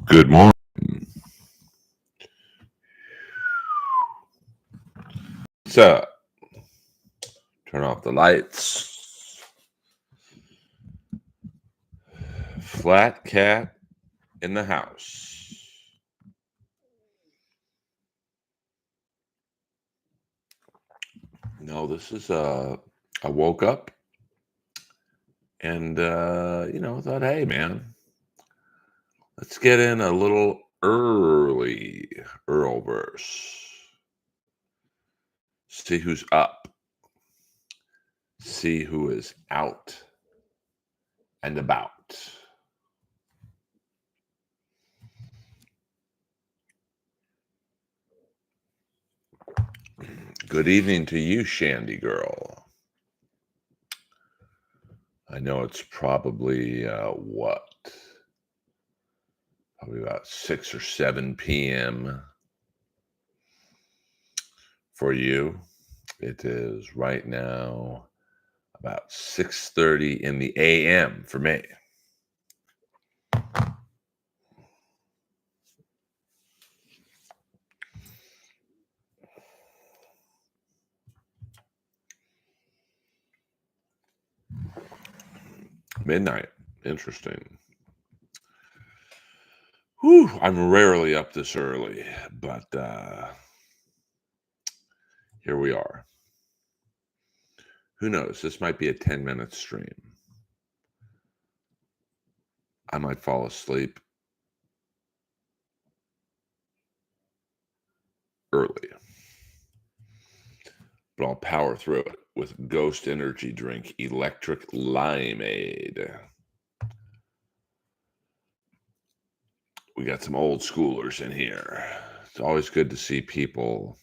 Good morning. What's up? Turn off the lights. Flat cat in the house. No, this is I woke up and thought, hey man, let's get in a little early Earlverse. See who's up. See who is out and about. Good evening to you, Shandy girl. I know it's probably probably about 6 or 7 p.m. for you. It is right now about 6:30 in the a.m. for me. Midnight. Interesting. Whew, I'm rarely up this early, but here we are. Who knows? This might be a 10-minute stream. I might fall asleep early, but I'll power through it with Ghost Energy Drink Electric Limeade. We got some old schoolers in here. It's always good to see people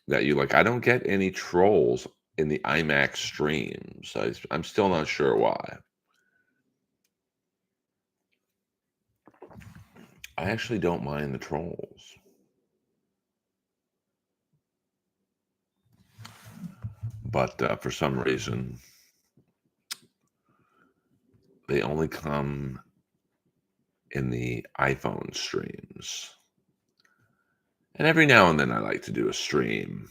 that you like. I don't get any trolls in the IMAX streams. I'm still not sure why. I actually don't mind the trolls. But for some reason, they only come in the iPhone streams. And every now and then I like to do a stream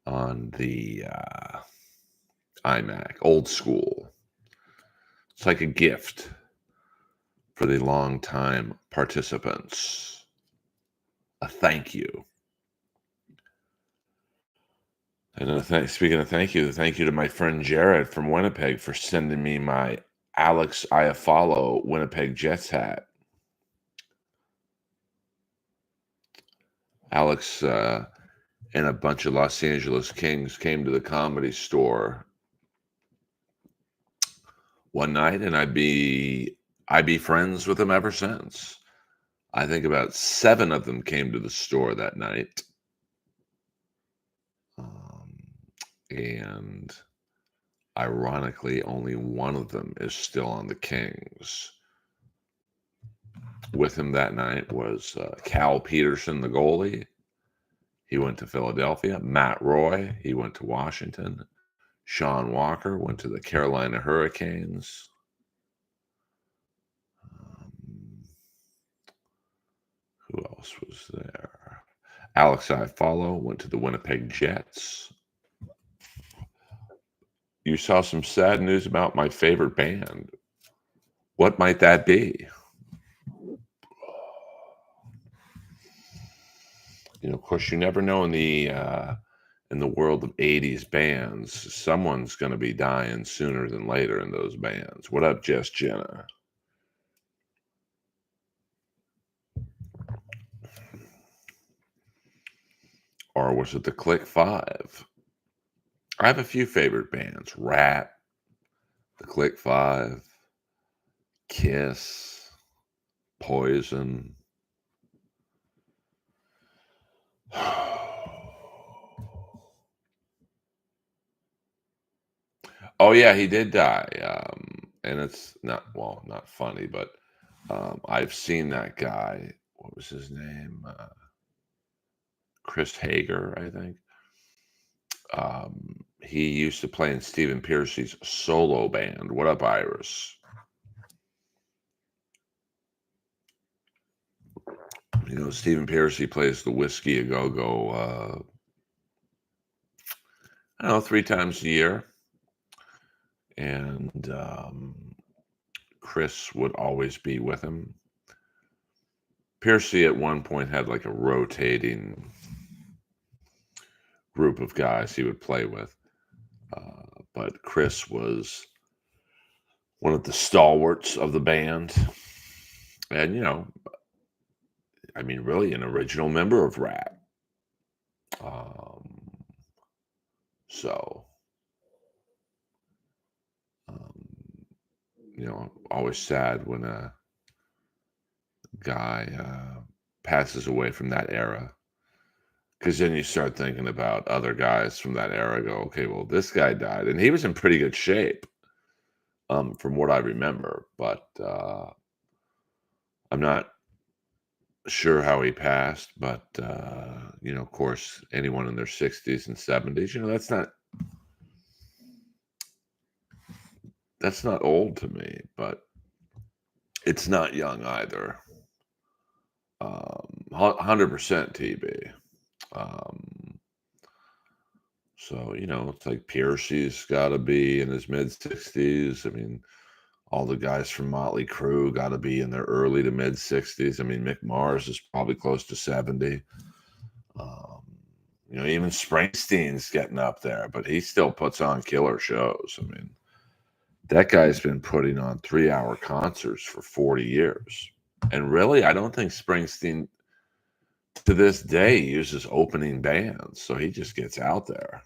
on the iMac, old school. It's like a gift for the long-time participants. A thank you. And speaking of thank you to my friend Jared from Winnipeg for sending me my Alex Iafallo Winnipeg Jets hat. Alex and a bunch of Los Angeles Kings came to the Comedy Store one night, and I'd be friends with them ever since. I think about 7 of them came to the store that night. And ironically, only one of them is still on the Kings. With him that night was Cal Peterson, the goalie. He went to Philadelphia. Matt Roy, he went to Washington. Sean Walker went to the Carolina Hurricanes. Who else was there? Alex Iafallo went to the Winnipeg Jets. You saw some sad news about my favorite band. What might that be? Of course, you never know in the world of 80s bands. Someone's going to be dying sooner than later in those bands. What up, Jess Jenna? Or was it the Click Five? I have a few favorite bands: Rat, the Click Five, Kiss, Poison. Oh yeah, he did die. And it's not funny, but I've seen that guy. What was his name? Chris Hager, I think. He used to play in Stephen Pearcy's solo band. What up, Iris? Stephen Pearcy plays the Whiskey a Go Go. I don't know, 3 times a year, and Chris would always be with him. Pearcy at one point had like a rotating group of guys he would play with, but Chris was one of the stalwarts of the band, and really an original member of Rat. Um, so, always sad when a guy passes away from that era. Because then you start thinking about other guys from that era. Go, okay, well, this guy died, and he was in pretty good shape, from what I remember. But I'm not sure how he passed. But of course, anyone in their 60s and 70s, that's not old to me, but it's not young either. 100% TB. So, it's like Piercy's got to be in his mid 60s. I mean, all the guys from Motley Crue got to be in their early to mid 60s. I mean, Mick Mars is probably close to 70. Even Springsteen's getting up there, but he still puts on killer shows. I mean, that guy's been putting on 3-hour concerts for 40 years. And really, I don't think Springsteen to this day uses opening bands, so he just gets out there.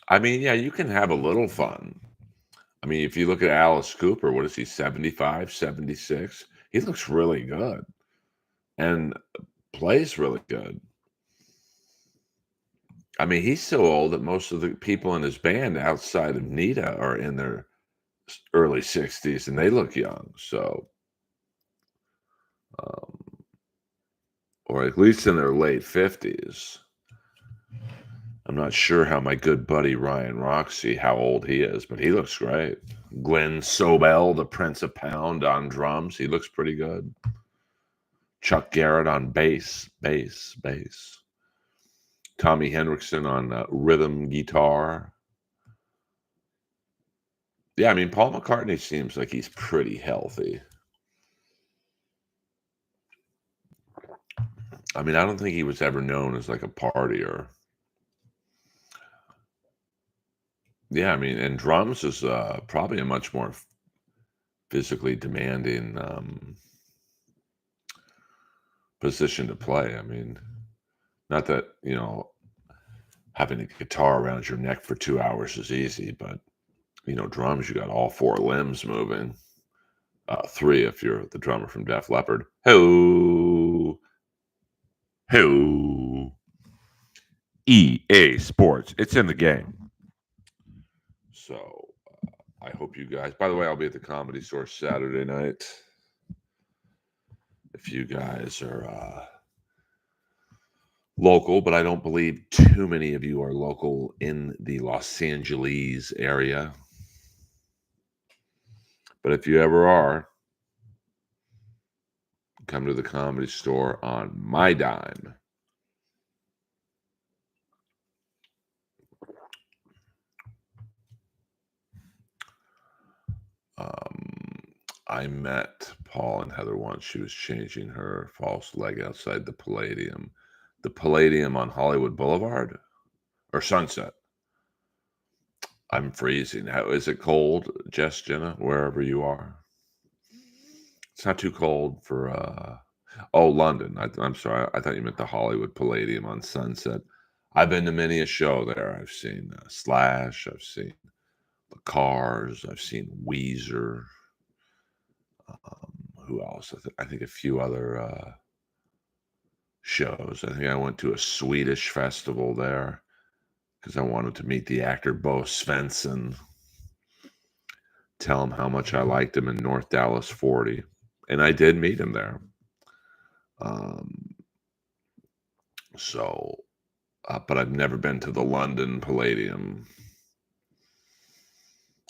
I mean, yeah, you can have a little fun. I mean, if you look at Alice Cooper, what is he, 75, 76? He looks really good and plays really good. I mean, he's so old that most of the people in his band outside of Nita are in their early 60s and they look young. So, or at least in their late 50s. I'm not sure how my good buddy Ryan Roxy, how old he is, but he looks great. Glenn Sobel, the Prince of Pound on drums. He looks pretty good. Chuck Garrett on bass. Tommy Hendrickson on rhythm guitar. Yeah, I mean, Paul McCartney seems like he's pretty healthy. I mean, I don't think he was ever known as like a partier. Yeah, I mean, and drums is probably a much more physically demanding position to play. I mean, not that, having a guitar around your neck for 2 hours is easy, but, drums, you got all 4 limbs moving. 3 if you're the drummer from Def Leppard. Ho! Ho! EA Sports. It's in the game. So, I hope you guys. By the way, I'll be at the Comedy Store Saturday night. If you guys are local, but I don't believe too many of you are local in the Los Angeles area. But if you ever are, come to the Comedy Store on my dime. I met Paul and Heather once. She was changing her false leg outside the Palladium. The Palladium on Hollywood Boulevard or Sunset. I'm freezing. How is it cold, Jess, Jenna, wherever you are? It's not too cold for Oh, London. I'm sorry. I thought you meant the Hollywood Palladium on Sunset. I've been to many a show there. I've seen Slash. I've seen the Cars. I've seen Weezer. Who else? I think a few other shows. I think I went to a Swedish festival there because I wanted to meet the actor Bo Svensson, tell him how much I liked him in North Dallas 40. And I did meet him there. Um, so, but I've never been to the London Palladium.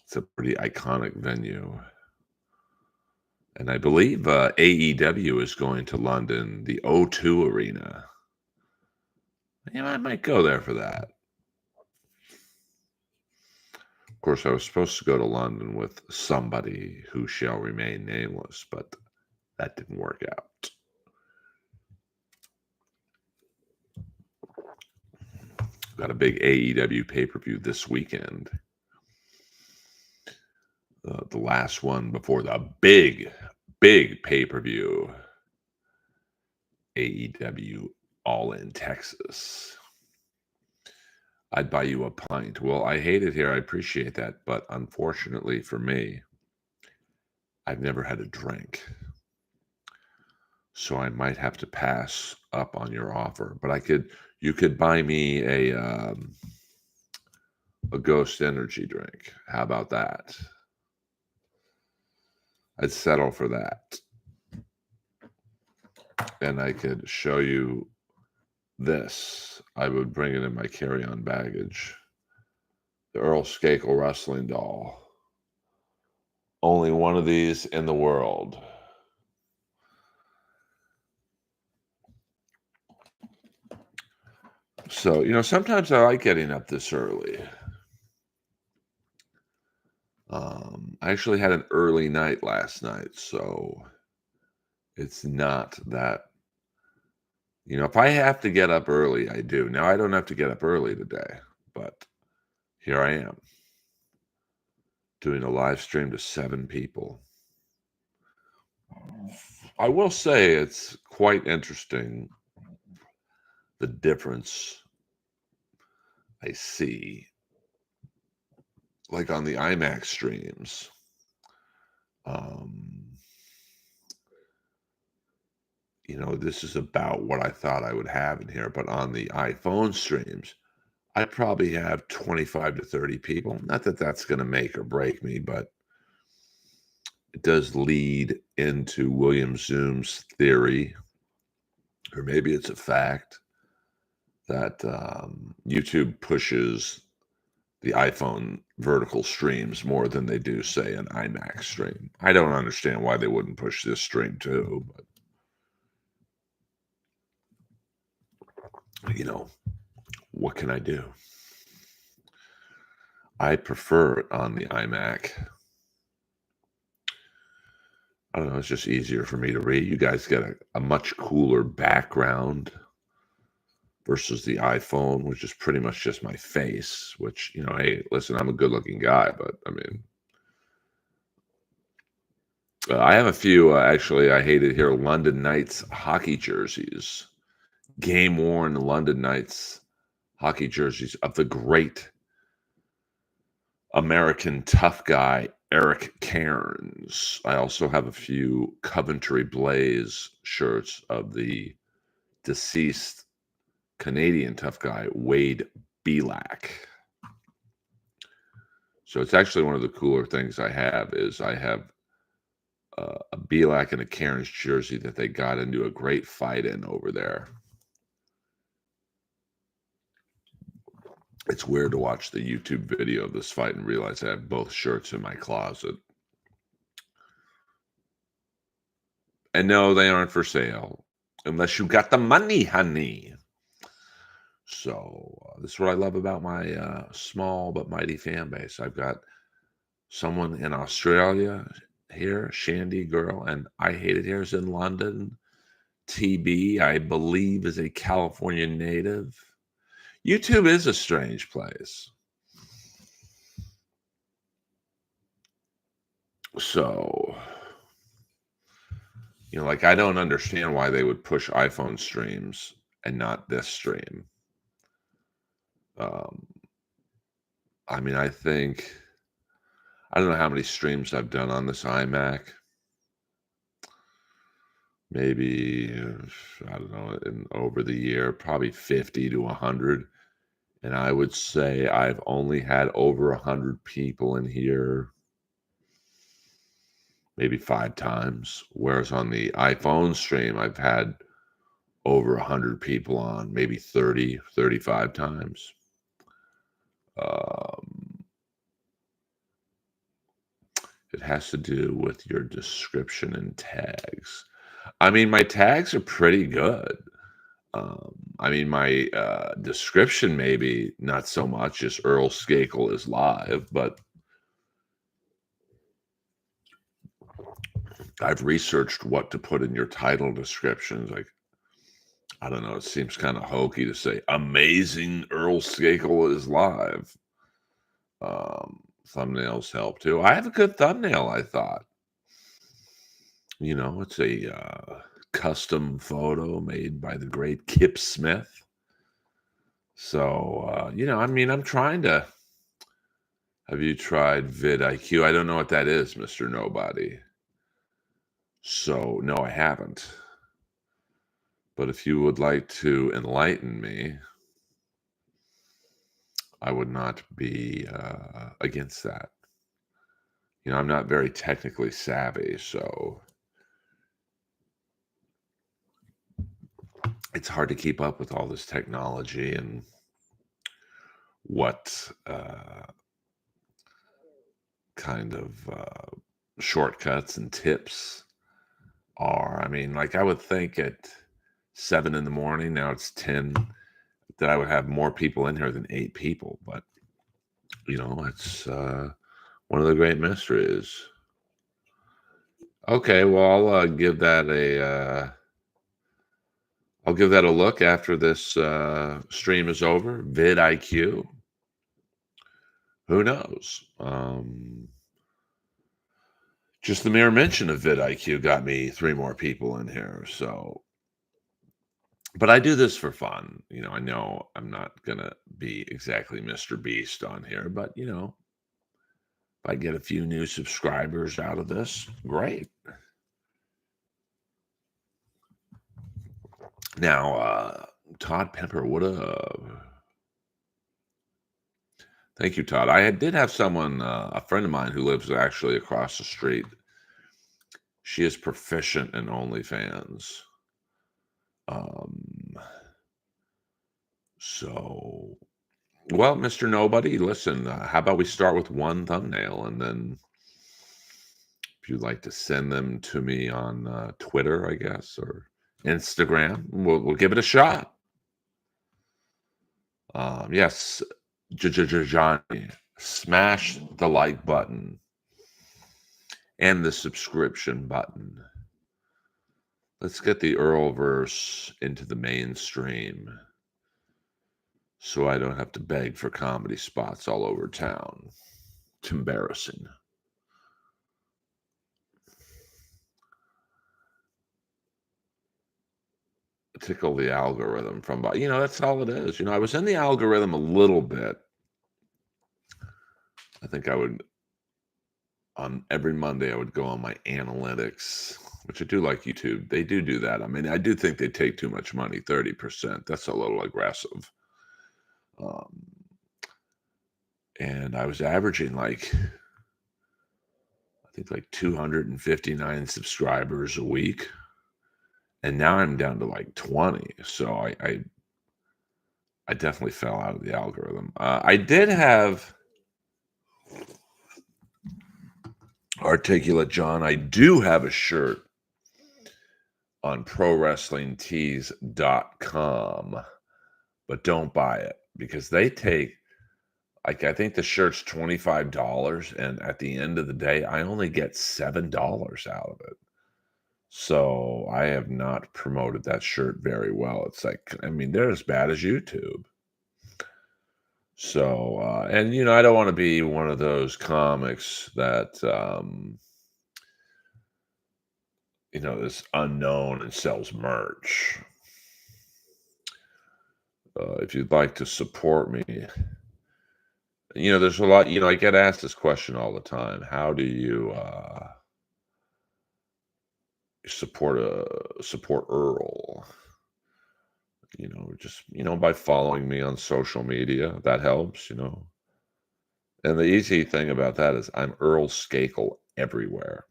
It's a pretty iconic venue. And I believe AEW is going to London, the O2 Arena. Yeah, I might go there for that. Of course, I was supposed to go to London with somebody who shall remain nameless, but that didn't work out. Got a big AEW pay-per-view this weekend. The last one before the big pay-per-view. AEW All in Texas. I'd buy you a pint. Well, I hate it here. I appreciate that. But unfortunately for me, I've never had a drink. So I might have to pass up on your offer. But you could buy me a Ghost Energy drink. How about that? I'd settle for that. And I could show you this. I would bring it in my carry-on baggage. The Earl Skakel wrestling doll. Only one of these in the world. So, sometimes I like getting up this early. I actually had an early night last night, so it's not that, if I have to get up early, I do. Now, I don't have to get up early today, but here I am doing a live stream to 7 people. I will say it's quite interesting, the difference I see, like on the IMAX streams. This is about what I thought I would have in here, but on the iPhone streams, I probably have 25 to 30 people. Not that that's going to make or break me, but it does lead into William Zoom's theory, or maybe it's a fact, that YouTube pushes the iPhone vertical streams more than they do, say, an IMAX stream. I don't understand why they wouldn't push this stream too, but what can I do? I prefer it on the iMac. I don't know, it's just easier for me to read. You guys get a much cooler background versus the iPhone, which is pretty much just my face, which, hey, listen, I'm a good-looking guy, but, I mean, I have a few, actually, I hate it here, London Knights hockey jerseys. Game-worn London Knights hockey jerseys of the great American tough guy, Eric Cairns. I also have a few Coventry Blaze shirts of the deceased Canadian tough guy, Wade Belak. So it's actually one of the cooler things I have is I have a Belak and a Cairns jersey that they got into a great fight in over there. It's weird to watch the YouTube video of this fight and realize I have both shirts in my closet. And no, they aren't for sale. Unless you got the money, honey. So this is what I love about my small but mighty fan base. I've got someone in Australia here, Shandy Girl, and I Hate It Here is in London. TB, I believe, is a California native. YouTube is a strange place. So, Like I don't understand why they would push iPhone streams and not this stream. Um, I mean, I don't know how many streams I've done on this iMac. Maybe I don't know, over the year, probably 50 to 100. And I would say I've only had over 100 people in here maybe 5 times. Whereas on the iPhone stream, I've had over 100 people on, maybe 30, 35 times. Um, it has to do with your description and tags. I mean, my tags are pretty good. I mean, my description maybe not so much, just Earl Skakel is live, but I've researched what to put in your title descriptions. Like, I don't know, it seems kind of hokey to say amazing Earl Skakel is live. Thumbnails help too. I have a good thumbnail, I thought. It's a custom photo made by the great Kip Smith. So, I mean, I'm trying to. Have you tried vidIQ? I don't know what that is, Mr. Nobody. So, no, I haven't. But if you would like to enlighten me, I would not be against that. I'm not very technically savvy, so it's hard to keep up with all this technology and what kind of shortcuts and tips are. I mean, like I would think at 7 in the morning, now it's 10, that I would have more people in here than 8 people. But, it's one of the great mysteries. Okay, well, I'll give that a look after this stream is over. vidIQ. Who knows? Just the mere mention of vidIQ got me 3 more people in here. So, but I do this for fun. I know I'm not gonna be exactly Mr. Beast on here, but if I get a few new subscribers out of this, great. Now, Todd Pepper, what up? Thank you, Todd. I did have someone, a friend of mine who lives actually across the street. She is proficient in OnlyFans. Um, so, well, Mr. Nobody, listen, how about we start with one thumbnail and then if you'd like to send them to me on Twitter, I guess, or Instagram, we'll give it a shot. Yes, Johnny, smash the like button and the subscription button. Let's get the Earlverse into the mainstream so I don't have to beg for comedy spots all over town. It's embarrassing. Tickle the algorithm from, that's all it is. I was in the algorithm a little bit. I think on every Monday, I would go on my analytics, which I do like YouTube. They do that. I mean, I do think they take too much money, 30%. That's a little aggressive. And I was averaging I think 259 subscribers a week. And now I'm down to 20. So I definitely fell out of the algorithm. I did have Articulate John. I do have a shirt on prowrestlingtees.com, but don't buy it because they take I think the shirt's $25, and at the end of the day, I only get $7 out of it. So I have not promoted that shirt very well. It's I mean, they're as bad as YouTube. So, and I don't want to be one of those comics that, is unknown and sells merch. If you'd like to support me, there's a lot. I get asked this question all the time. How do you support Earl? Just by following me on social media, that helps. And the easy thing about that is I'm Earl Skakel everywhere: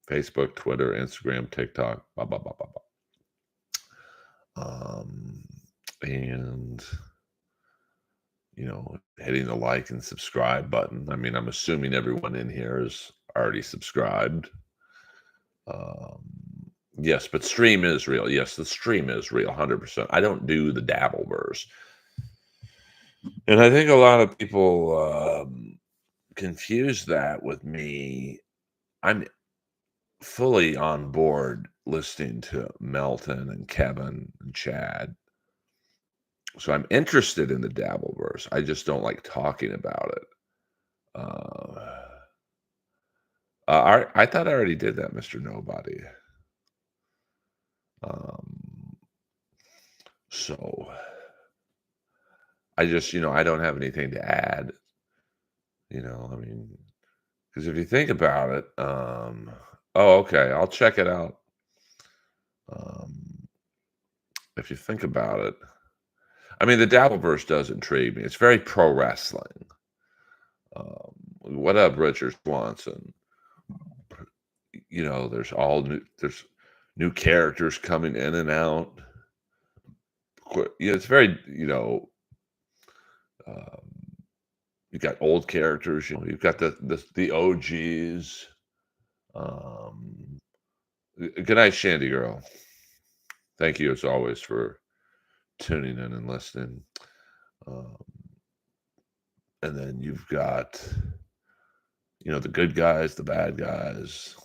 Facebook, Twitter, Instagram, TikTok, blah blah blah blah blah. And hitting the like and subscribe button. I mean, I'm assuming everyone in here is already subscribed. Um, yes, but stream is real. Yes, the stream is real, 100%. I don't do the Dabbleverse. And I think a lot of people confuse that with me. I'm fully on board listening to Melton and Kevin and Chad. So I'm interested in the Dabbleverse. I just don't like talking about it. I thought I already did that, Mr. Nobody. Um, so I just, I don't have anything to add. I mean, because if you think about it, oh, okay, I'll check it out. If you think about it, I mean, the Dabbleverse does intrigue me. It's very pro wrestling. What up, Richard Swanson? There's new characters coming in and out. It's very, you've got old characters. You've got the OGs. Good night, Shandy Girl. Thank you as always for tuning in and listening. And then you've got, the good guys, the bad guys.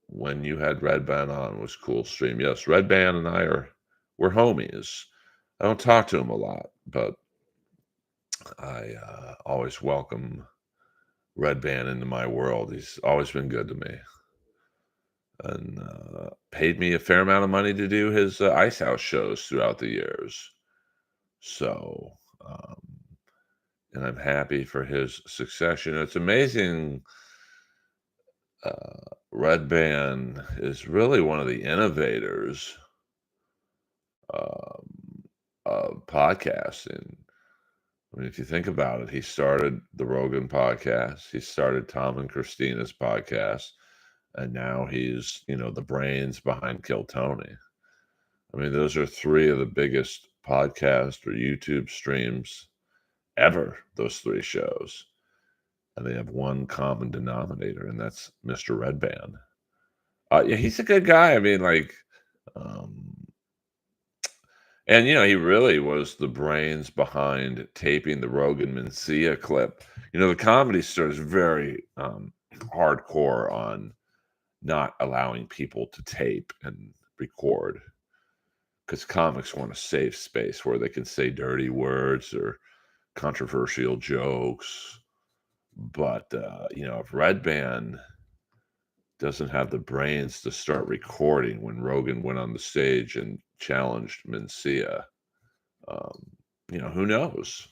When you had Red Band on, was cool stream. Yes, Red Band and we're homies. I don't talk to him a lot, but I always welcome Red Band into my world. He's always been good to me, and paid me a fair amount of money to do his Ice House shows throughout the years. So, and I'm happy for his success. It's amazing. Red Band is really one of the innovators of podcasting. I mean, if you think about it, he started the Rogan podcast, he started Tom and Christina's podcast, and now he's, the brains behind Kill Tony. I mean, those are three of the biggest podcast or YouTube streams ever, those three shows. And they have one common denominator, and that's Mr. Red Band. Yeah, he's a good guy. I mean, and he really was the brains behind taping the Rogan Mencia clip. The Comedy Store is very hardcore on not allowing people to tape and record, because comics want a safe space where they can say dirty words or controversial jokes. But if Red Band doesn't have the brains to start recording when Rogan went on the stage and challenged Mencia, who knows?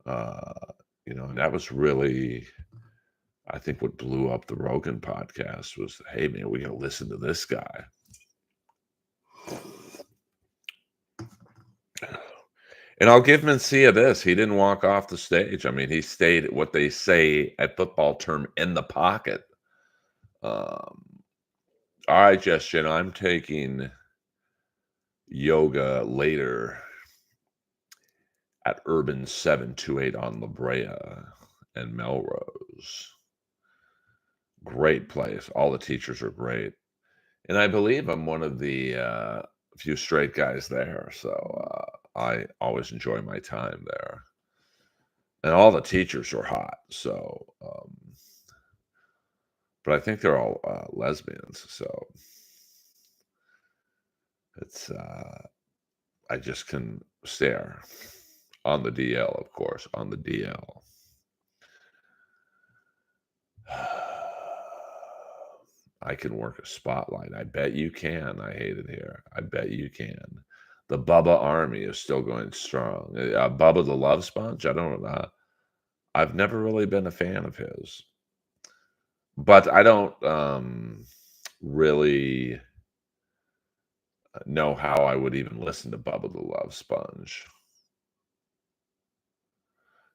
And that was really, I think, what blew up the Rogan podcast was, hey, man, we got to listen to this guy. And I'll give Mencia this. He didn't walk off the stage. I mean, he stayed, what they say a football term, in the pocket. All right, Justin, I'm taking yoga later at Urban 728 on La Brea and Melrose. Great place. All the teachers are great. And I believe I'm one of the few straight guys there. So I always enjoy my time there. And all the teachers are hot. So, but I think they're all lesbians. So it's, I just can stare on the DL, of course, on the DL. I can work a spotlight. I bet you can. I hate it here. I bet you can. The Bubba Army is still going strong. Bubba the Love Sponge. I don't. I've never really been a fan of his, but I don't really know how I would even listen to Bubba the Love Sponge.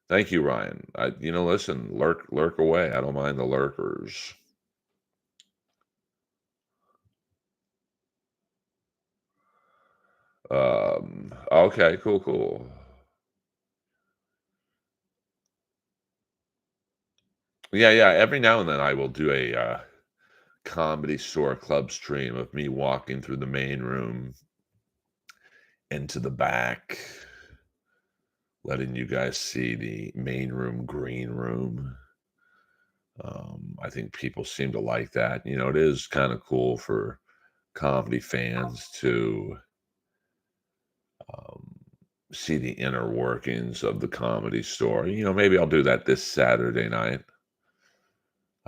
Thank you, Ryan. Listen, lurk away. I don't mind the lurkers. Okay, cool, cool. Yeah, yeah. Every now and then I will do a comedy store club stream of me walking through the main room into the back, letting you guys see the main room, green room. I think people seem to like that. It is kind of cool for comedy fans to um, see the inner workings of the comedy store. Maybe I'll do that this Saturday night.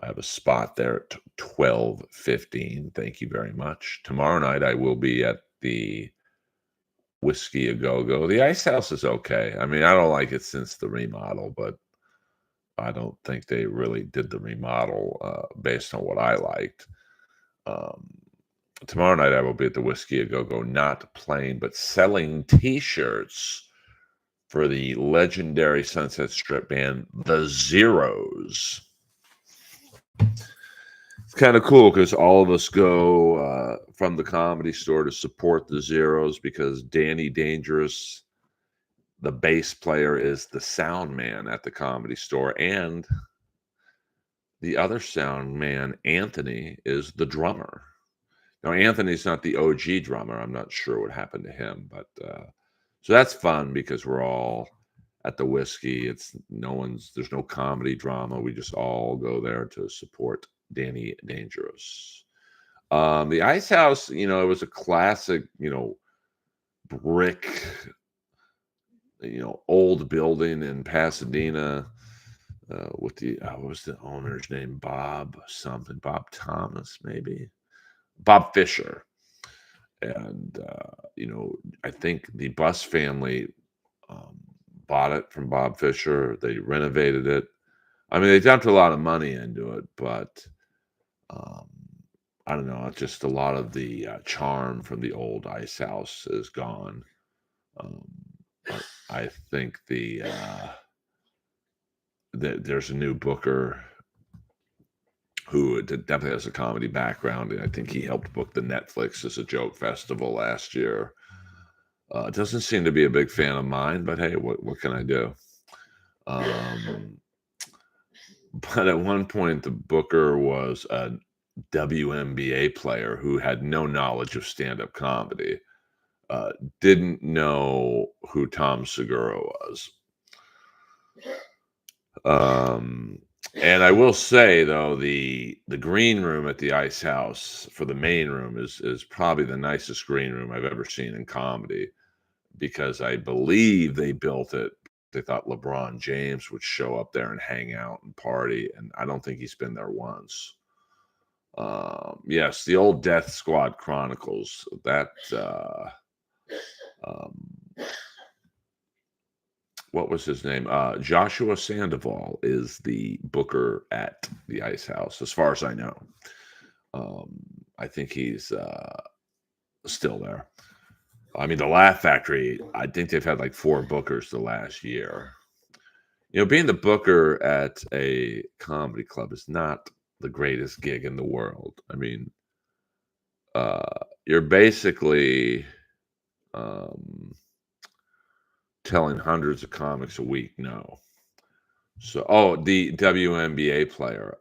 I have a spot there at 12:15. Thank you very much. Tomorrow night I will be at the Whiskey A Go Go. The Ice House is okay. I mean, I don't like it since the remodel, but I don't think they really did the remodel based on what I liked. Um, Tomorrow night I will be at the Whiskey A Go Go, not playing, but selling T-shirts for the legendary Sunset Strip band, The Zeros. It's kind of cool because all of us go from the Comedy Store to support the Zeros because Danny Dangerous, the bass player, is the sound man at the Comedy Store, and the other sound man, Anthony, is the drummer. Now, Anthony's not the OG drummer. I'm not sure what happened to him, but so that's fun because we're all at the whiskey. There's no comedy drama. We just all go there to support Danny Dangerous. The Ice House, it was a classic, brick, old building in Pasadena. With what was the owner's name? Bob something, Bob Thomas, maybe Bob Fisher. And I think the Bus family um, bought it from Bob Fisher. They renovated it. I mean, they dumped a lot of money into it, but um, I don't know. It's just a lot of the charm from the old Ice House is gone. Um, but I think there's a new booker who definitely has a comedy background, and I think he helped book the Netflix as a joke festival last year. Doesn't seem to be a big fan of mine, but hey, what can I do? Um, but at one point, the booker was a WNBA player who had no knowledge of stand-up comedy. Uh, didn't know who Tom Segura was. Um, and I will say though, the green room at the Ice House for the main room is probably the nicest green room I've ever seen in comedy because I believe they built it. They thought LeBron James would show up there and hang out and party, and I don't think he's been there once. Yes, the old Death Squad Chronicles. That um, what was his name? Joshua Sandoval is the booker at the Ice House, as far as I know. Um, I think he's still there. I mean, the Laugh Factory, I think they've had like 4 bookers the last year. Being the booker at a comedy club is not the greatest gig in the world. I mean, you're basically um, telling hundreds of comics a week no. So, the WNBA player.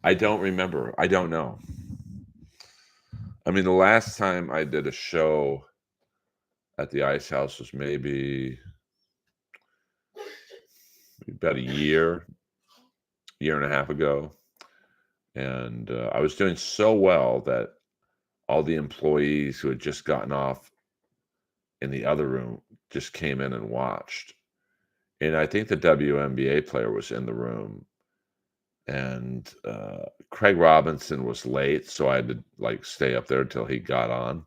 I don't remember. I don't know. I mean, the last time I did a show at the Ice House was maybe about a year and a half ago. And I was doing so well that all the employees who had just gotten off in the other room just came in and watched. And I think the WNBA player was in the room. and Craig Robinson was late, so I had to like stay up there until he got on,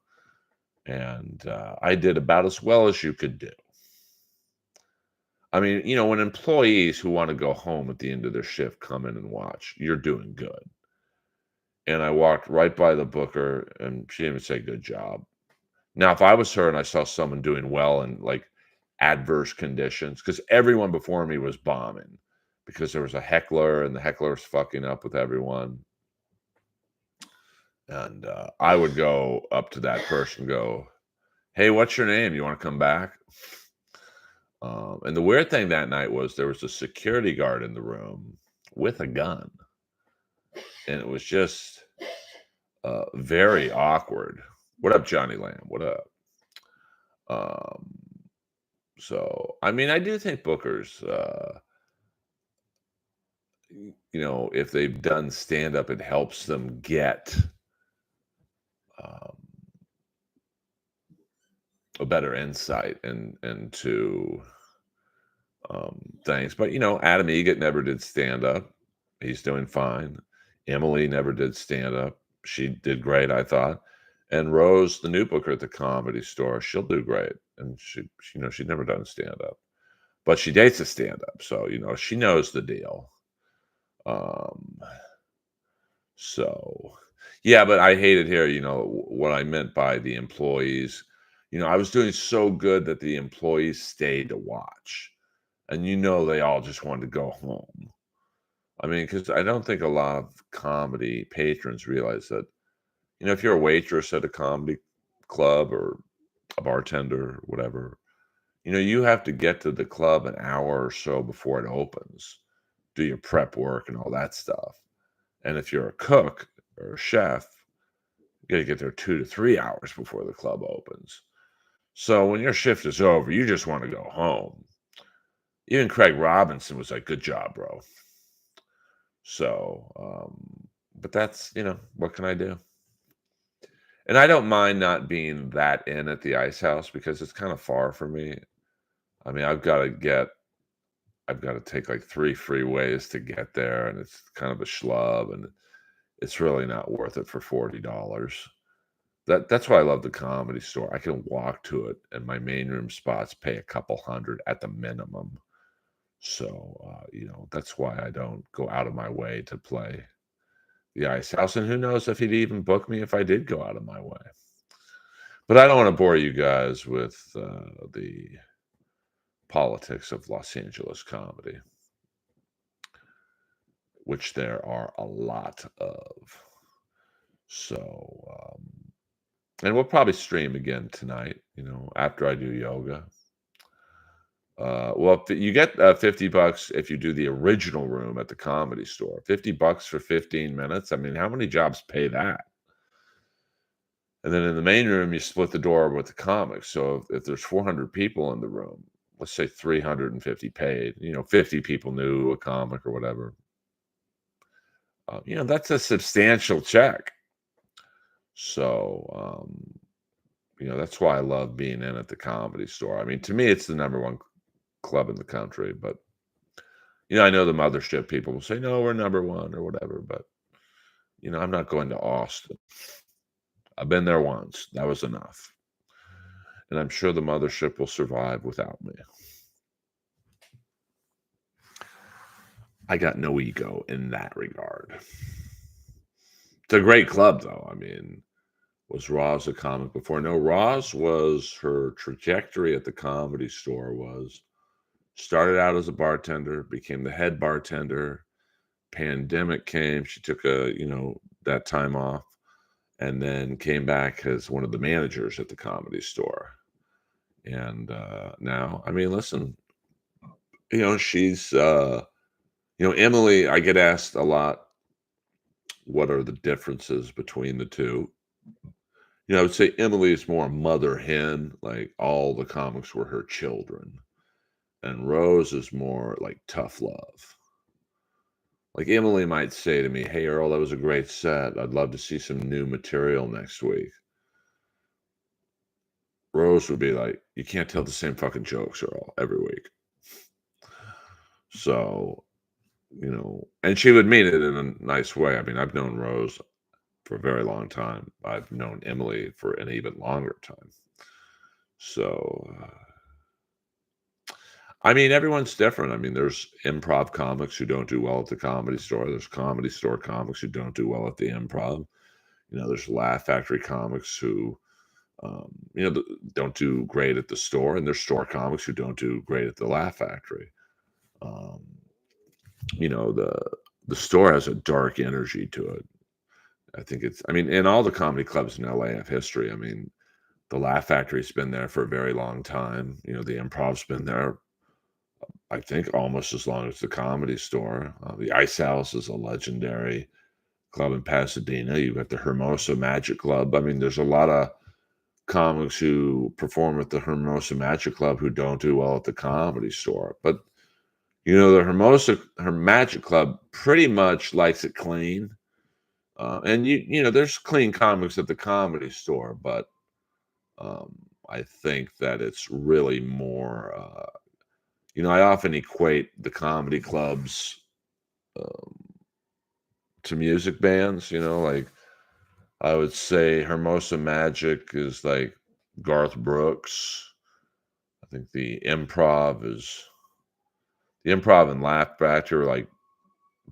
and I did about as well as you could do. I mean, when employees who want to go home at the end of their shift come in and watch, you're doing good. And I walked right by the booker, and she didn't even say good job. Now, if I was her and I saw someone doing well in like adverse conditions, because everyone before me was bombing because there was a heckler and the heckler was fucking up with everyone. And I would go up to that person and go, hey, what's your name? You want to come back? And the weird thing that night was there was a security guard in the room with a gun. And it was just very awkward. What up, Johnny Lamb? What up? Um, so, I mean, I do think bookers, if they've done stand up, it helps them get um, a better insight into things. But, Adam Egget never did stand up. He's doing fine. Emily never did stand up. She did great, I thought. And Rose, the new booker at the Comedy Store, she'll do great. And she'd never done stand up, but she dates a stand up, so she knows the deal. Um, so yeah, but I hate it here. What I meant by the employees. I was doing so good that the employees stayed to watch, and they all just wanted to go home. I mean, because I don't think a lot of comedy patrons realize that, if you're a waitress at a comedy club or a bartender, or whatever, you have to get to the club an hour or so before it opens, do your prep work and all that stuff. And if you're a cook or a chef, you got to get there 2 to 3 hours before the club opens. So when your shift is over, you just want to go home. Even Craig Robinson was like, good job, bro. So, but that's, what can I do? And I don't mind not being that in at the Ice House because it's kind of far for me. I mean, I've got to take like 3 freeways to get there, and it's kind of a schlub, and it's really not worth it for $40. That's why I love the Comedy Store. I can walk to it, and my main room spots pay a couple hundred at the minimum. So, that's why I don't go out of my way to play the Ice House. And who knows if he'd even book me if I did go out of my way. But I don't want to bore you guys with the politics of Los Angeles comedy, which there are a lot of. So, and we'll probably stream again tonight, after I do yoga. Well, you get $50 if you do the original room at the Comedy Store. $50 for 15 minutes. I mean, how many jobs pay that? And then in the main room, you split the door with the comics. So if there's 400 people in the room, let's say 350 paid, 50 people knew a comic or whatever. That's a substantial check. So, that's why I love being in at the Comedy Store. I mean, to me, it's the number one club in the country. But, I know the mothership people will say, no, we're number one or whatever. But, I'm not going to Austin. I've been there once. That was enough. And I'm sure the mothership will survive without me. I got no ego in that regard. It's a great club, though. I mean, was Roz a comic before? No, Roz was, her trajectory at the Comedy Store was, started out as a bartender, became the head bartender. Pandemic came. She took that time off, and then came back as one of the managers at the Comedy Store. And now, I mean, listen, she's, Emily, I get asked a lot, what are the differences between the two? I would say Emily is more mother hen, like all the comics were her children. And Rose is more like tough love. Like Emily might say to me, hey, Earl, that was a great set. I'd love to see some new material next week. Rose would be like, you can't tell the same fucking jokes, Earl, every week. So, and she would mean it in a nice way. I mean, I've known Rose for a very long time. I've known Emily for an even longer time. So, I mean, everyone's different. I mean, there's improv comics who don't do well at the Comedy Store. There's Comedy Store comics who don't do well at the Improv. There's Laugh Factory comics who, don't do great at the store, and there's store comics who don't do great at the Laugh Factory. Um, the store has a dark energy to it. I mean, in all the comedy clubs in LA have history. I mean, the Laugh Factory's been there for a very long time. The Improv's been there, I think, almost as long as the Comedy Store. The Ice House is a legendary club in Pasadena. You've got the Hermosa Magic Club. I mean, there's a lot of comics who perform at the Hermosa Magic Club who don't do well at the Comedy Store. But the Her Magic Club pretty much likes it clean. And there's clean comics at the Comedy Store, but I think that it's really more. I often equate the comedy clubs um, to music bands. Like I would say Hermosa Magic is like Garth Brooks. I think the Improv and Laugh Factory are like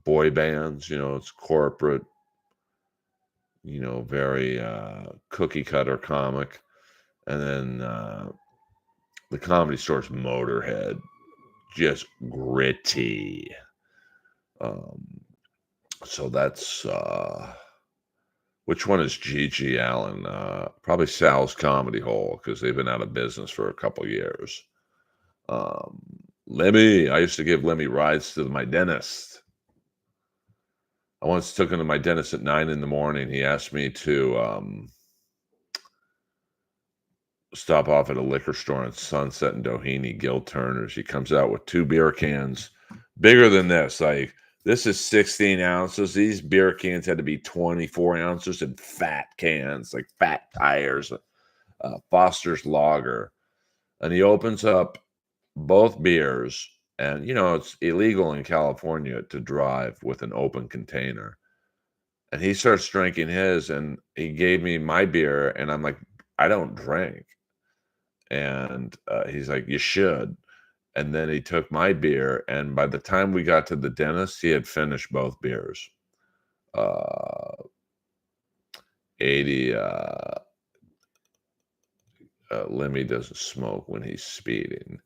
boy bands. It's corporate. Very cookie cutter comic, and then the Comedy Store's Motorhead, just gritty. Um, so that's which one is Gigi Allen? Probably Sal's Comedy Hole because they've been out of business for a couple years. Um, Lemmy, I used to give Lemmy rides to my dentist. I once took him to my dentist at 9 in the morning. He asked me to stop off at a liquor store on Sunset and Doheny, Gil Turner's. He comes out with 2 beer cans bigger than this. Like, this is 16 ounces. These beer cans had to be 24 ounces and fat cans, like fat tires, Foster's Lager. And he opens up both beers. And, it's illegal in California to drive with an open container. And he starts drinking his, and he gave me my beer. And I'm like, I don't drink. And he's like, you should. And then he took my beer. And by the time we got to the dentist, he had finished both beers. 80, Lemmy doesn't smoke when he's speeding.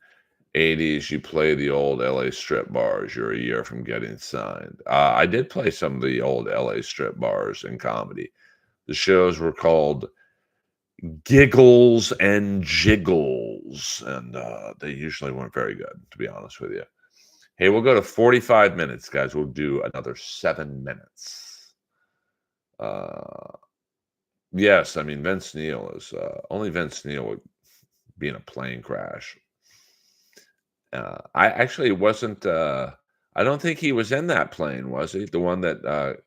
80s, you play the old LA strip bars. You're a year from getting signed. I did play some of the old LA strip bars in comedy. The shows were called Giggles and Jiggles, and they usually weren't very good, to be honest with you. Hey, we'll go to 45 minutes, guys. We'll do another 7 minutes. Yes, I mean, Vince Neil is only Vince Neil would be in a plane crash. I actually wasn't. I don't think he was in that plane, was he? The one that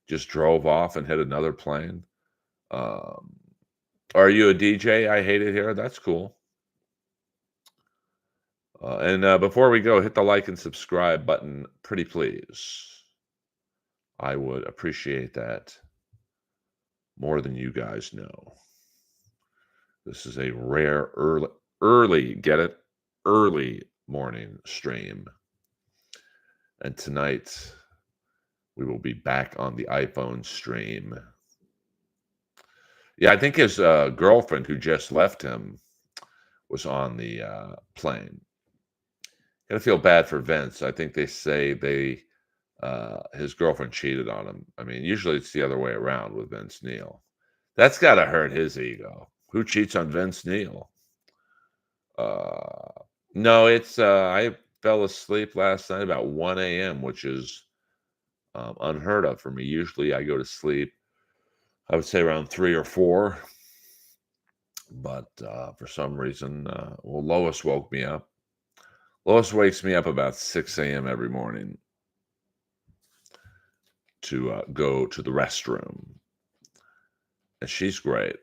just drove off and hit another plane. Um, are you a DJ? I hate it here. That's cool. And before we go, hit the like and subscribe button, pretty please. I would appreciate that more than you guys know. This is a rare early, get it? Early morning stream. And tonight we will be back on the iPhone stream. Yeah, I think his girlfriend who just left him was on the plane. Gonna feel bad for Vince. I think they say his girlfriend cheated on him. I mean, usually it's the other way around with Vince Neil. That's gotta hurt his ego. Who cheats on Vince Neil? No, it's I fell asleep last night about 1 a.m., which is unheard of for me. Usually I go to sleep, I would say around 3 or 4. But for some reason, Lois woke me up. Lois wakes me up about 6 a.m. every morning to go to the restroom. And she's great.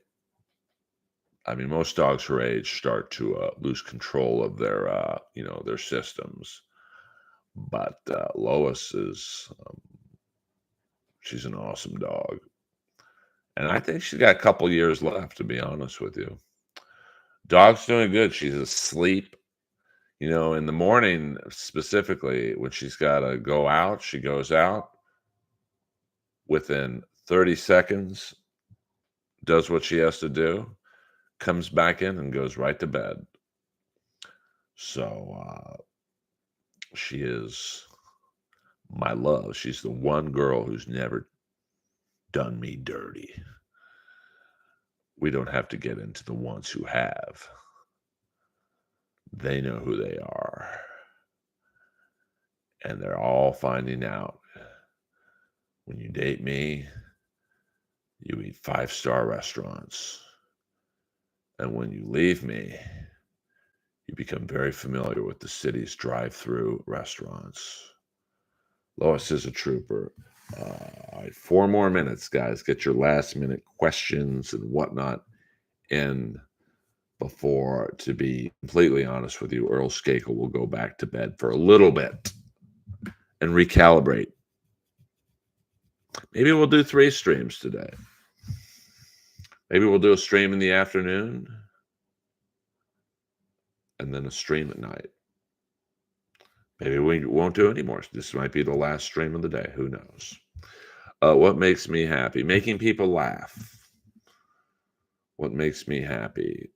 I mean, most dogs her age start to lose control of their systems. But Lois is, she's an awesome dog. And I think she's got a couple years left, to be honest with you. Dog's doing good. She's asleep. In the morning, specifically, when she's got to go out, she goes out within 30 seconds, does what she has to do, comes back in and goes right to bed. So she is my love. She's the one girl who's never done me dirty. We don't have to get into the ones who have. They know who they are. And they're all finding out. When you date me, you eat 5-star restaurants. And when you leave me, you become very familiar with the city's drive-through restaurants. Lois is a trooper. All right, 4 more minutes, guys. Get your last-minute questions and whatnot in before, to be completely honest with you, Earl Skakel will go back to bed for a little bit and recalibrate. Maybe we'll do 3 streams today. Maybe we'll do a stream in the afternoon and then a stream at night. Maybe we won't do any more. This might be the last stream of the day. Who knows? What makes me happy? Making people laugh. What makes me happy?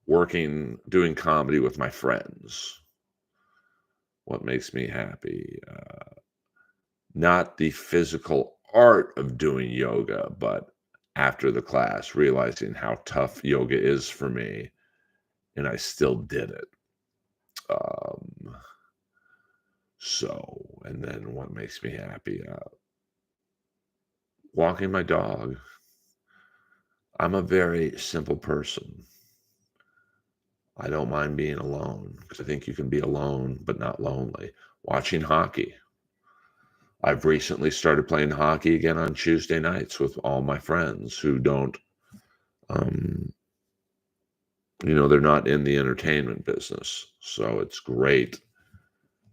Doing comedy with my friends. What makes me happy? Not the physical art of doing yoga, but after the class, realizing how tough yoga is for me, and I still did it. And then what makes me happy? Walking my dog. I'm a very simple person. I don't mind being alone because I think you can be alone but not lonely. Watching hockey. I've recently started playing hockey again on Tuesday nights with all my friends who don't, they're not in the entertainment business. So it's great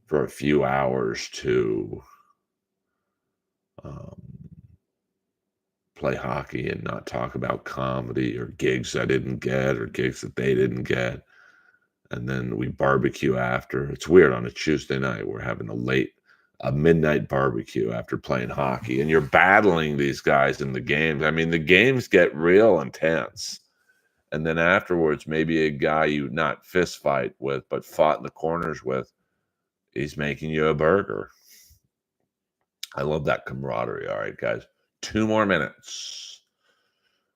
for a few hours to play hockey and not talk about comedy or gigs I didn't get or gigs that they didn't get. And then we barbecue after. It's weird, on a Tuesday night, we're having a midnight barbecue after playing hockey. And you're battling these guys in the games. I mean, the games get real intense. And then afterwards, maybe a guy you not fist fight with, but fought in the corners with, he's making you a burger. I love that camaraderie. All right, guys. 2 more minutes.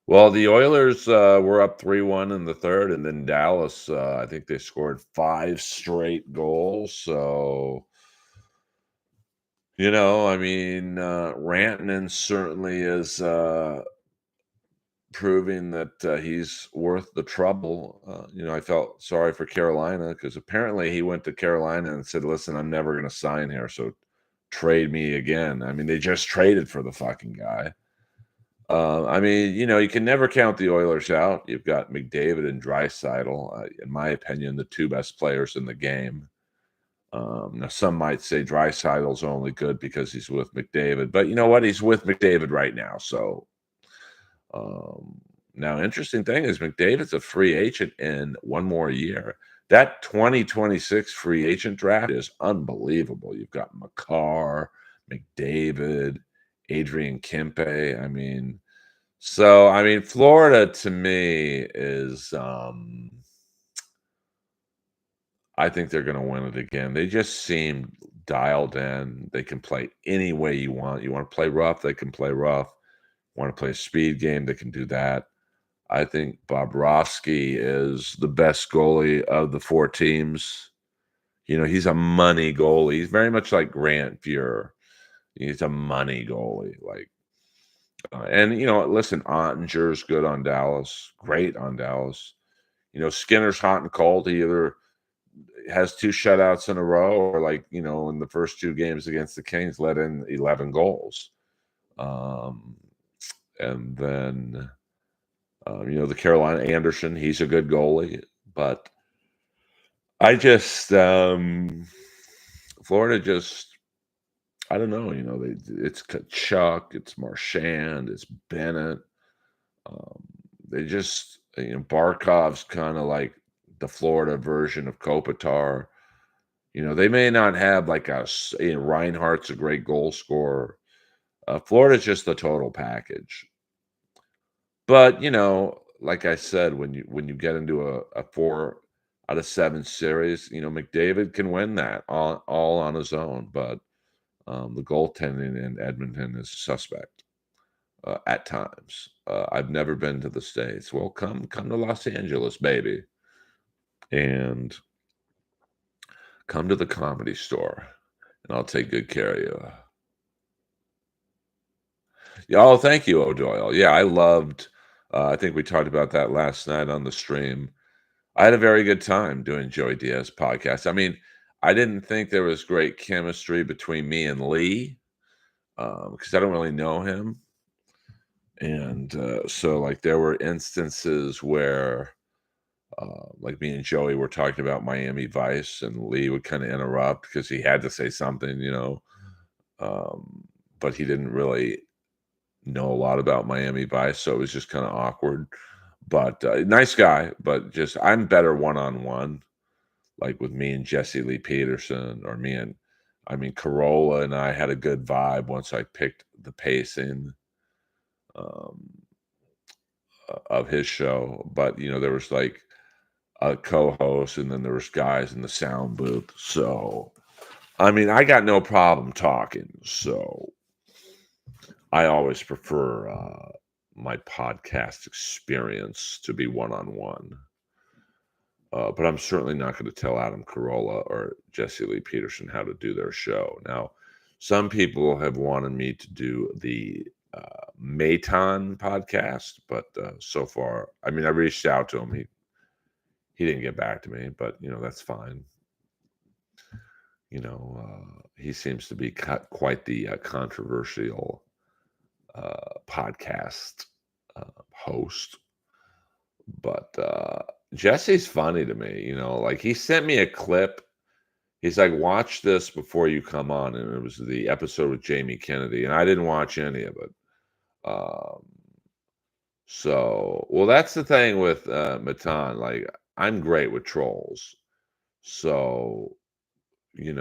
Well, the Oilers were up 3-1 in the third, and then Dallas, I think they scored 5 straight goals. So, Rantanen certainly is proving that he's worth the trouble. I felt sorry for Carolina because apparently he went to Carolina and said, listen, I'm never going to sign here, so trade me again. I mean, they just traded for the fucking guy. You can never count the Oilers out. You've got McDavid and Draisaitl, in my opinion, the 2 best players in the game. Now, some might say Draisaitl's only good because he's with McDavid, but you know what? He's with McDavid right now. So, now, interesting thing is McDavid's a free agent in 1 more year. That 2026 free agent draft is unbelievable. You've got Makar, McDavid, Adrian Kempe. Florida to me is, I think they're going to win it again. They just seem dialed in. They can play any way you want. You want to play rough, they can play rough. Want to play a speed game, they can do that. I think Bobrovsky is the best goalie of the 4 teams. He's a money goalie. He's very much like Grant Fuhrer. He's a money goalie. Listen, Ottinger's good on Dallas. Great on Dallas. Skinner's hot and cold. He either has 2 shutouts in a row or in the first 2 games against the Kings let in 11 goals. And then, the Carolina Anderson, he's a good goalie. But I just, Florida just, I don't know, it's Kachuk, it's Marchand, it's Bennett. Um, they just, Barkov's kind of like the Florida version of Kopitar. They may not have like Reinhardt's a great goal scorer. Florida's just the total package. But like I said, when you get into a 4 out of 7 series, McDavid can win that all on his own. But the goaltending in Edmonton is suspect at times. I've never been to the States. Well, come to Los Angeles, baby, and come to the Comedy Store, and I'll take good care of you. Yeah, oh, thank you, O'Doyle. Yeah, I loved. I think we talked about that last night on the stream. I had a very good time doing Joey Diaz podcast. I mean, I didn't think there was great chemistry between me and Lee because I don't really know him, and so like there were instances where like me and Joey were talking about Miami Vice, and Lee would kind of interrupt because he had to say something, um, but he didn't really know a lot about Miami Vice, so it was just kind of awkward. But nice guy, but just I'm better one on one, like with me and Jesse Lee Peterson, or I mean, Corolla and I had a good vibe once I picked the pacing um, of his show. But there was like a co-host, and then there was guys in the sound booth. So I mean, I got no problem talking. So I always prefer my podcast experience to be one on one. But I'm certainly not going to tell Adam Carolla or Jesse Lee Peterson how to do their show. Now, some people have wanted me to do the Maton podcast, but so far, I mean, I reached out to him. He didn't get back to me, but that's fine. He seems to be quite the controversial podcast host. But Jesse's funny to me, like he sent me a clip. He's like, watch this before you come on. And it was the episode with Jamie Kennedy, and I didn't watch any of it. Well, that's the thing with Matan. Like, I'm great with trolls. So, he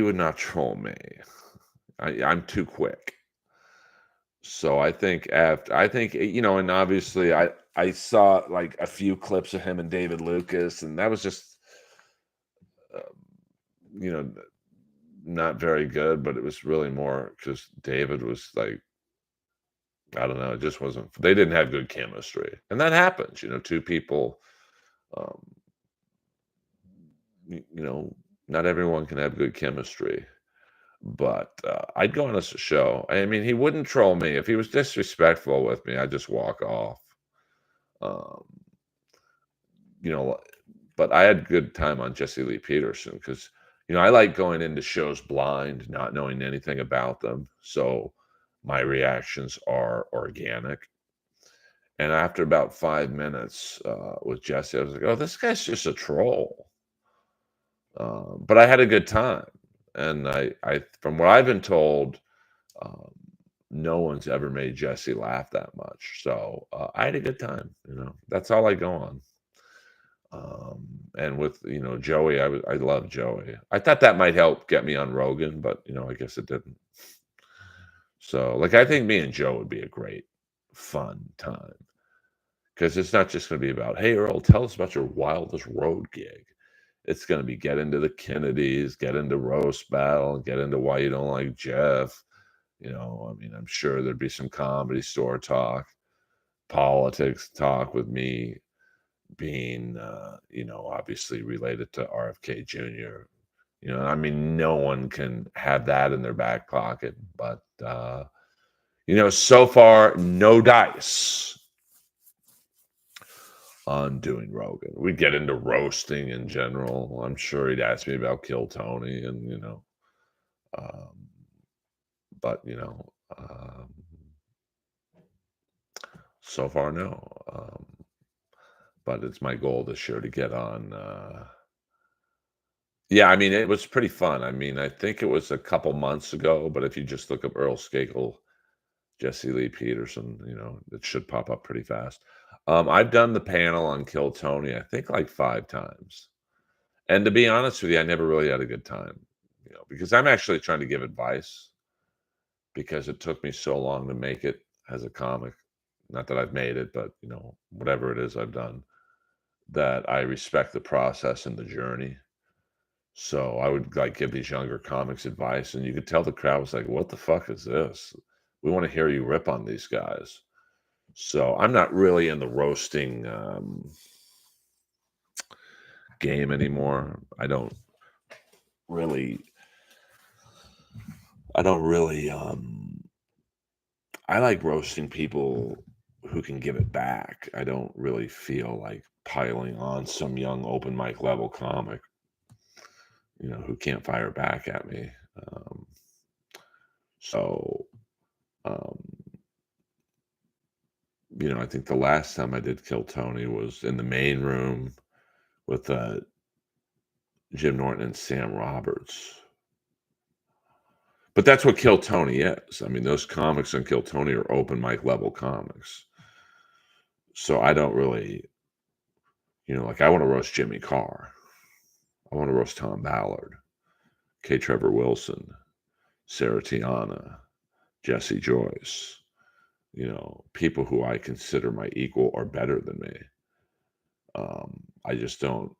would not troll me. I'm too quick. So I think and obviously I saw like a few clips of him and David Lucas, and that was just uh, you know not very good. But it was really more because David was like, I don't know, it just wasn't. They didn't have good chemistry, and that happens. Two people. Um, not everyone can have good chemistry. But I'd go on a show. I mean, he wouldn't troll me if he was disrespectful with me. I'd just walk off. Um, you know, but I had a good time on Jesse Lee Peterson because, I like going into shows blind, not knowing anything about them. So my reactions are organic. And after about 5 minutes with Jesse, I was like, oh, this guy's just a troll. But I had a good time. And from what I've been told, um, no one's ever made Jesse laugh that much. So I had a good time. That's all I go on. And with Joey, I love Joey. I thought that might help get me on Rogan, but I guess it didn't. So like I think me and Joe would be a great fun time because it's not just going to be about, hey Earl, tell us about your wildest road gig. It's going to be get into the Kennedys, get into roast battle, get into why you don't like Jeff. I mean, I'm sure there'd be some comedy store talk, politics talk with me being, obviously related to RFK Jr. I mean, no one can have that in their back pocket, but, so far, no dice on doing Rogan. We'd get into roasting in general. I'm sure he'd ask me about Kill Tony and, um, but, so far, no. But it's my goal this year to get on Yeah, I mean, it was pretty fun. I mean, I think it was a couple months ago, but if you just look up Earl Skakel, Jesse Lee Peterson, it should pop up pretty fast. I've done the panel on Kill Tony, I think like 5 times. And to be honest with you, I never really had a good time, because I'm actually trying to give advice because it took me so long to make it as a comic. Not that I've made it, but whatever it is I've done, that I respect the process and the journey. So I would like give these younger comics advice, and you could tell the crowd was like, "What the fuck is this? We want to hear you rip on these guys." So I'm not really in the roasting game anymore. Really, I don't really. I like roasting people who can give it back. I don't really feel like piling on some young open mic level comic, who can't fire back at me. Um, so, um, I think the last time I did Kill Tony was in the main room with Jim Norton and Sam Roberts. But that's what Kill Tony is. I mean, those comics on Kill Tony are open mic level comics. So I don't really, like I want to roast Jimmy Carr. I want to roast Tom Ballard, K. Trevor Wilson, Sarah Tiana, Jesse Joyce, people who I consider my equal or better than me. I just don't,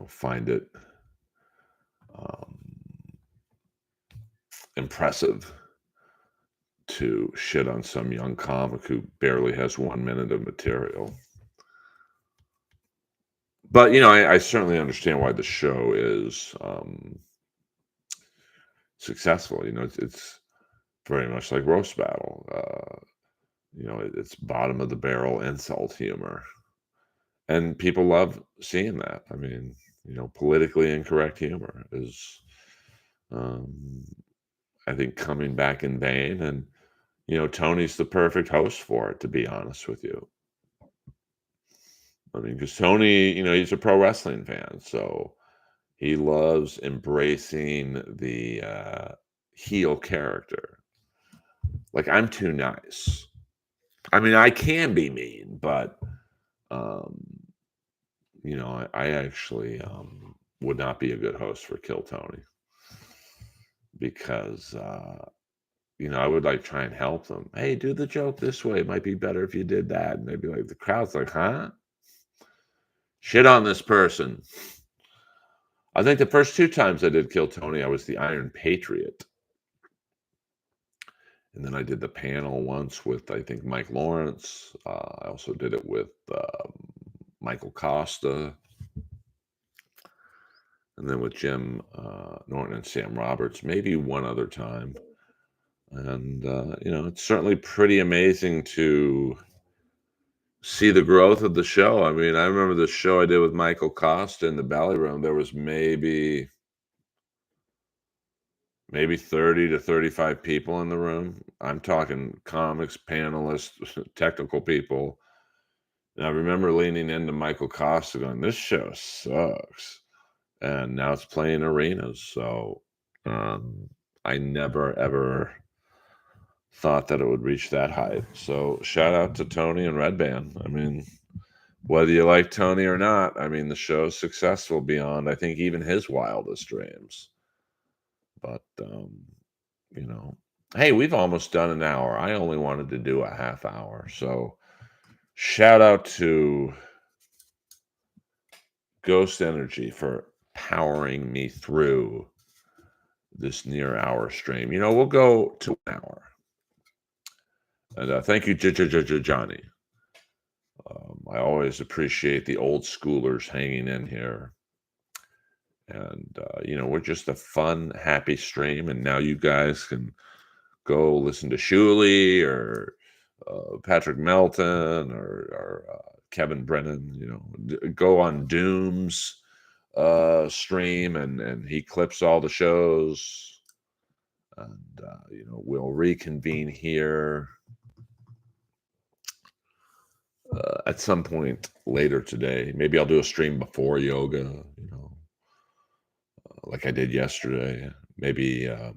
find it um, impressive to shit on some young comic who barely has 1 minute of material. But I certainly understand why the show is successful. It's very much like roast battle. It's bottom of the barrel insult humor, and people love seeing that. I mean, politically incorrect humor is, um, I think, coming back in vain, and Tony's the perfect host for it. To be honest with you, I mean, because Tony, he's a pro wrestling fan, so he loves embracing the heel character. Like, I'm too nice. I mean, I can be mean, but um, I actually would not be a good host for Kill Tony because I would like try and help them. Hey, do the joke this way. It might be better if you did that. And they'd be like, the crowd's like, huh? Shit on this person. I think the first 2 times I did Kill Tony, I was the Iron Patriot. And then I did the panel once with, I think, Mike Lawrence. I also did it with Michael Costa. And then with Jim Norton and Sam Roberts, maybe one other time. And, it's certainly pretty amazing to see the growth of the show. I mean, I remember the show I did with Michael Costa in the Belly Room. There was maybe 30 to 35 people in the room. I'm talking comics, panelists, technical people. And I remember leaning into Michael Costa going, this show sucks. And now it's playing arenas. So I never, ever thought that it would reach that height. So shout out to Tony and Red Band. I mean, whether you like Tony or not, I mean, the show's successful beyond, I think, even his wildest dreams. But, hey, we've almost done an hour. I only wanted to do a half hour. So shout out to Ghost Energy for powering me through this near hour stream. We'll go to an hour. And thank you, Johnny. I always appreciate the old schoolers hanging in here. And, we're just a fun, happy stream. And now you guys can go listen to Shuley or Patrick Melton or Kevin Brennan, go on Doom's stream and he clips all the shows. And, we'll reconvene here at some point later today. Maybe I'll do a stream before yoga, like I did yesterday. Maybe I'll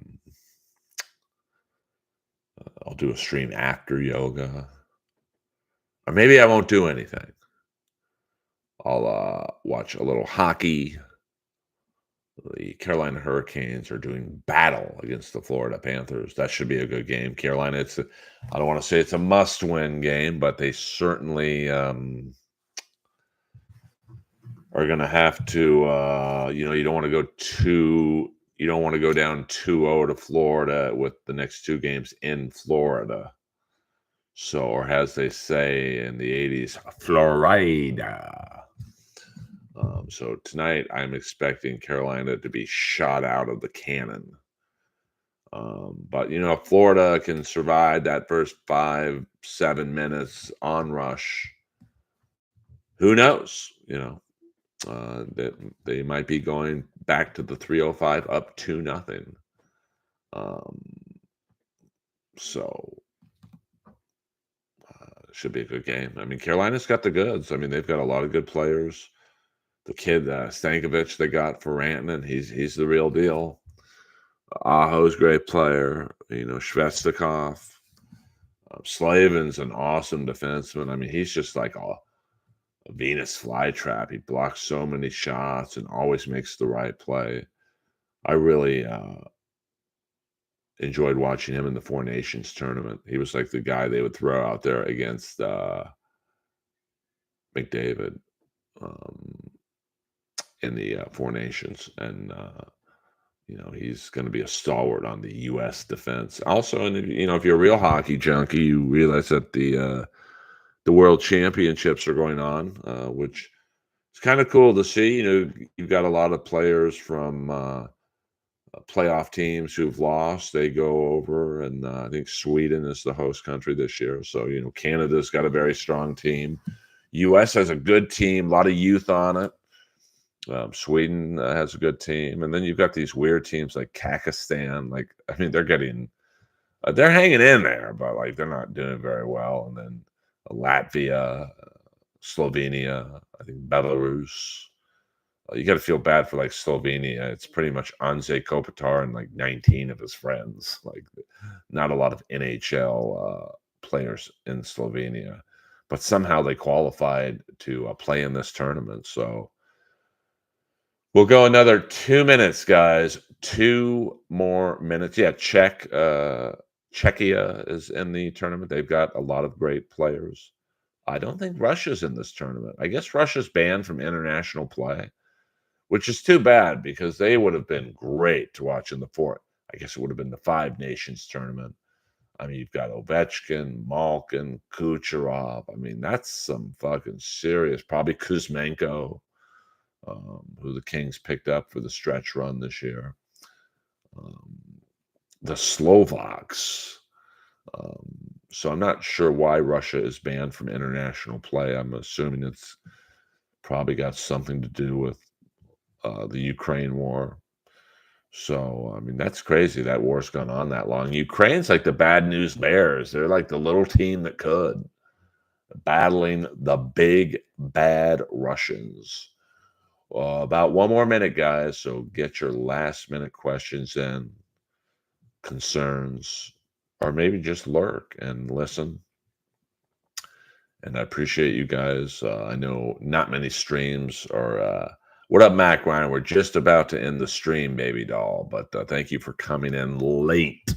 do a stream after yoga, or maybe I won't do anything. I'll watch a little hockey. The Carolina Hurricanes are doing battle against the Florida Panthers. That should be a good game. Carolina, I don't want to say it's a must-win game, but they certainly are going to have to. You don't want to go you don't want to go down 2-0 to Florida with the next two games in Florida. So, or as they say in the 80s, Florida. So tonight, I'm expecting Carolina to be shot out of the cannon. But if Florida can survive that first 5-7 minutes on rush, who knows? That they might be going back to the 305 up 2-0. So should be a good game. I mean, Carolina's got the goods. I mean, they've got a lot of good players. The kid Stankovic they got for Rantanen, he's the real deal. Aho's a great player. Svestikov. Slavin's an awesome defenseman. I mean, he's just like a Venus flytrap. He blocks so many shots and always makes the right play. I really enjoyed watching him in the Four Nations tournament. He was like the guy they would throw out there against McDavid in the Four Nations. And, he's going to be a stalwart on the U.S. defense. Also, and if you're a real hockey junkie, you realize that the World Championships are going on, which is kind of cool to see. You've got a lot of players from playoff teams who've lost. They go over, and I think Sweden is the host country this year. So, Canada's got a very strong team. U.S. has a good team, a lot of youth on it. Sweden has a good team. And then you've got these weird teams like Kazakhstan. They're hanging in there, but they're not doing very well. And then Latvia, Slovenia, I think Belarus. You got to feel bad for Slovenia. It's pretty much Anze Kopitar and 19 of his friends. Not a lot of NHL players in Slovenia, but somehow they qualified to play in this tournament. So we'll go another 2 minutes, guys. 2 more minutes. Yeah, Czechia is in the tournament. They've got a lot of great players. I don't think Russia's in this tournament. I guess Russia's banned from international play, which is too bad because they would have been great to watch in the fourth. I guess it would have been the Five Nations tournament. I mean, you've got Ovechkin, Malkin, Kucherov. I mean, that's some fucking serious. Probably Kuzmenko, who the Kings picked up for the stretch run this year. The Slovaks. So I'm not sure why Russia is banned from international play. I'm assuming it's probably got something to do with the Ukraine war. So, I mean, that's crazy. That war's gone on that long. Ukraine's like the bad news bears. They're like the little team that could, battling the big, bad Russians. About 1 more minute, guys. So get your last minute questions in, concerns, or maybe just lurk and listen. And I appreciate you guys. I know not many streams are. What up, Mac Ryan? We're just about to end the stream, baby doll. But thank you for coming in late.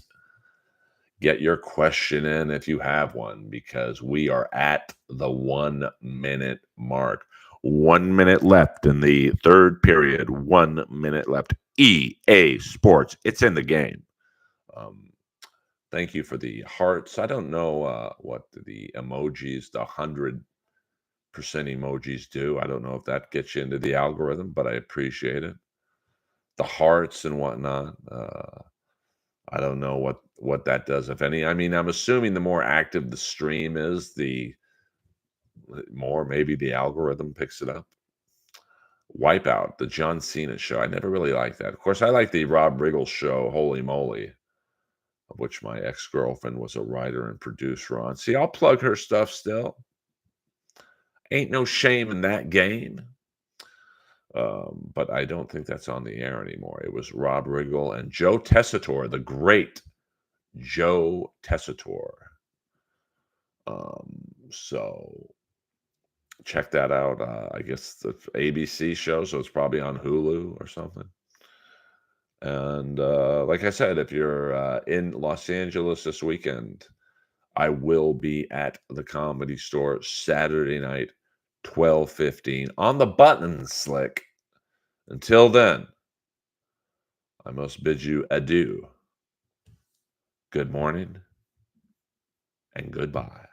Get your question in if you have one, because we are at the 1 minute mark. 1 minute left in the third period. 1 minute left. EA Sports. It's in the game. Thank you for the hearts. I don't know what the emojis, the 100% emojis do. I don't know if that gets you into the algorithm, but I appreciate it. The hearts and whatnot. I don't know what that does, if any. I mean, I'm assuming the more active the stream is, the more maybe the algorithm picks it up. Wipeout, the John Cena show. I never really liked that. Of course, I like the Rob Riggle show, Holy Moly, of which my ex-girlfriend was a writer and producer on. See, I'll plug her stuff still. Ain't no shame in that game. But I don't think that's on the air anymore. It was Rob Riggle and Joe Tessitore, the great Joe Tessitore. So check that out. I guess the ABC show, so it's probably on Hulu or something. And like I said, if you're in Los Angeles this weekend, I will be at the Comedy Store Saturday night, 12:15 on the button, Slick. Until then, I must bid you adieu. Good morning and goodbye.